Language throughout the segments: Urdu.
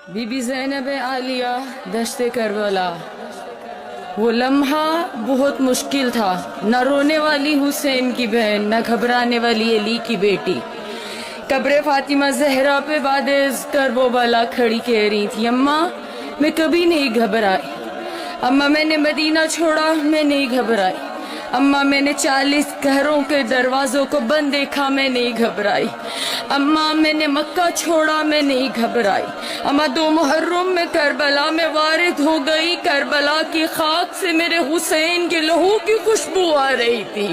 بی بی زینب عالیہ دشت کربلا، وہ لمحہ بہت مشکل تھا۔ نہ رونے والی حسین کی بہن، نہ گھبرانے والی علی کی بیٹی، قبر فاطمہ زہرا پہ بعد کرب و بلا کھڑی کہہ رہی تھی، اماں میں کبھی نہیں گھبرائی، اماں میں نے مدینہ چھوڑا میں نہیں گھبرائی، اماں میں نے 40 گھروں کے دروازوں کو بند دیکھا میں نہیں گھبرائی، اماں میں نے مکہ چھوڑا میں نہیں گھبرائی، اماں 2 محرم میں کربلا میں وارد ہو گئی، کربلا کی خاک سے میرے حسین کے لہو کی خوشبو آ رہی تھی،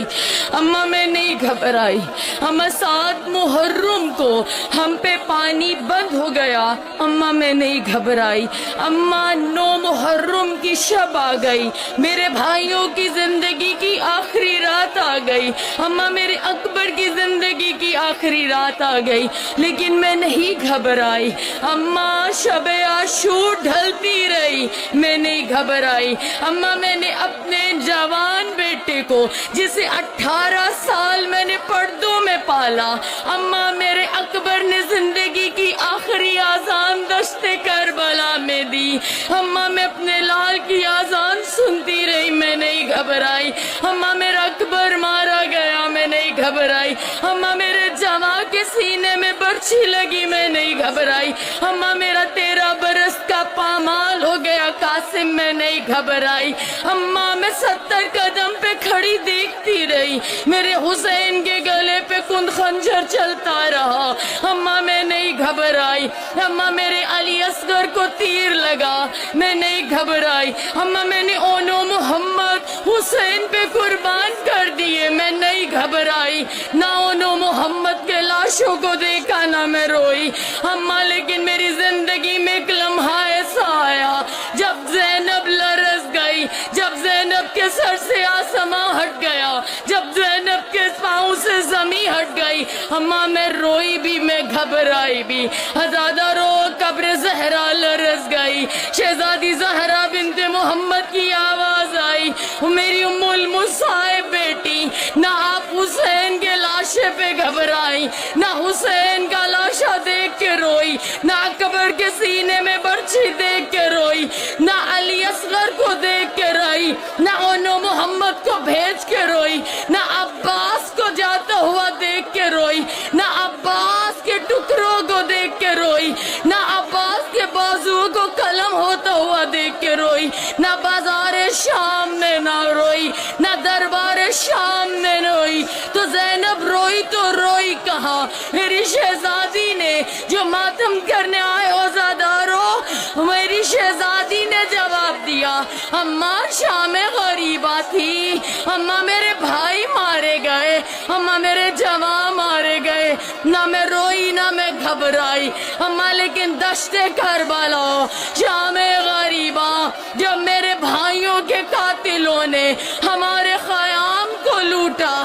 اماں میں نہیں گھبرائی، اماں 7 محرم کو ہم پہ پانی بند ہو گیا، اماں میں نہیں گھبرائی، اماں 9 محرم کی شب آ گئی، میرے بھائیوں کی زندگی کی آخری رات آ گئی، اماں میرے اکبر کی زندگی کی آخری رات آ گئی، لیکن میں نہیں گھبرائی، اماں شب عاشور ڈھلتی رہی میں نہیں گھبرائی، اماں میں نے اپنے جوان بیٹے کو جسے 18 سال میں نے پردوں میں پالا، اماں میرے اکبر نے زندگی کی آخری آذان دشت کربلا میں دی، اماں میں اپنے لال کی آذان سنتی رہی میں نہیں گھبرائی، اماں میرا اکبر مارا گیا میں نہیں گھبرائی، اماں میرے جواں کے سینے میں برچھی لگی میں نہیں گھبرائی، اماں میرا 13 برس کا پامال ہو گیا قاسم میں نہیں گھبرائی، اماں میں 70 قدم پہ کھڑی دیکھتی رہی میرے حسین کے گلے پہ کند خنجر چلتا رہا، اماں میں نہیں گھبرائی، اماں میرے علی اصغر کو تیر لگا میں نہیں گھبرائی، اماں میں نے اونو محمد حسین پہ قربان کر دیے میں نہیں گھبرائی، نہ اونو محمد کے لاشوں کو دیکھا نہ میں روئی، اماں لیکن میری زندگی میں ایک لمحہ ایسا آیا جب زینب لرز گئی، جب زینب کے سر سے آسمان ہٹ گیا، جب زینب کے پاؤں سے زمین ہٹ گئی، اماں میں روئی بھی میں گھبرائی بھی، ہزادہ رو قبر زہرا لرز گئی، شہزادی زہرا بنت محمد کی آواز آئی، میری ام المصائب بیٹی، نہ آپ حسین کے لاشے پہ گھبرائی، نہ حسین کا لاشا دیکھ کے روئی، نہ اکبر کے سینے میں برچھی دیکھ کے روئی، نہ علی اصغر کو دیکھ کے روئی، نہ اونو محمد کو بھیج کے روئی، نہ عباس کو جاتا ہوا دیکھ کے روئی، نہ عباس کے ٹکڑوں کو دیکھ کے روئی، نہ عباس کے بازو کو قلم ہوتا ہوا دیکھ کے روئی، نہ بازار شام میں نہ روئی، نہ دربار شام میں روئی، تو زینب روئی تو روئی کہاں؟ میری شہزادی نے جو ماتم کرنے آئے ہو زادارو، میری شہزادی نے جواب دیا، اماں شام غریبہ تھی، اماں میرے بھائی مارے گئے، اماں میرے جواں مارے گئے، نہ میں روئی نہ میں گھبرائی، اماں لیکن دشت کربلا شام غریبہ جب میرے بھائیوں کے قاتلوں نے ہمارے خیام کو لوٹا،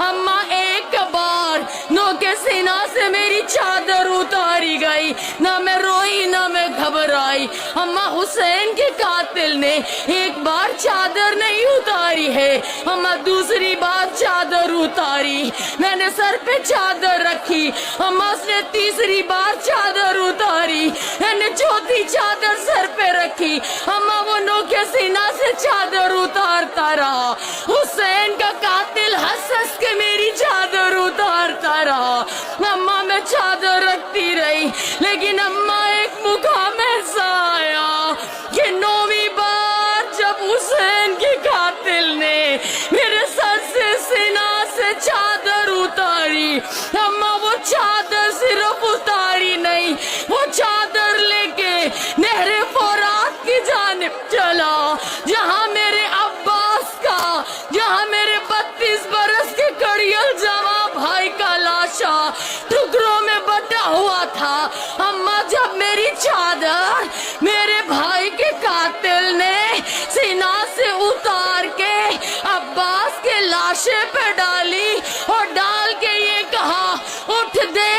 اماں ایک بار نو کے سینہ سے میری چادر اتاری گئی، نہ میں روئی نہ میں گھبرائی، اماں حسین کے قاتل نے ایک بار چادر نہیں اتاری ہے، اماں دوسری بار چادر اتاری، میں نے سر پہ چادر رکھی، اماں اس نے تیسری بار چادر اتاری، میں نے چوتھی چادر سر پہ رکھی، اماں وہ نو کے سینہ سے چادر اتارتا رہا، حسین کا قاتل ہنس ہنس کے میری چادر اتارتا رہا، اماں میں چادر رکھتی رہی، لیکن اماں ایک مقام ایسا آیا کہ 9ویں بار جب حسین کے قاتل نے میرے سر سے سینہ سے چادر اتاری، اماں وہ چادر صرف اتاری نہیں، وہ چادر لے کے نہر فرات کی جانب چلا، جہاں میرے عباس کا، جہاں میرے 32 برس کے کڑیل جواں بھائی کا لاشا ٹکڑوں میں بٹا ہوا تھا، اماں جب میری چادر میرے بھائی کے قاتل نے سینہ سے اتار کے عباس کے لاشے پہ ڈالی اور ڈال کے یہ کہا، اٹھ دے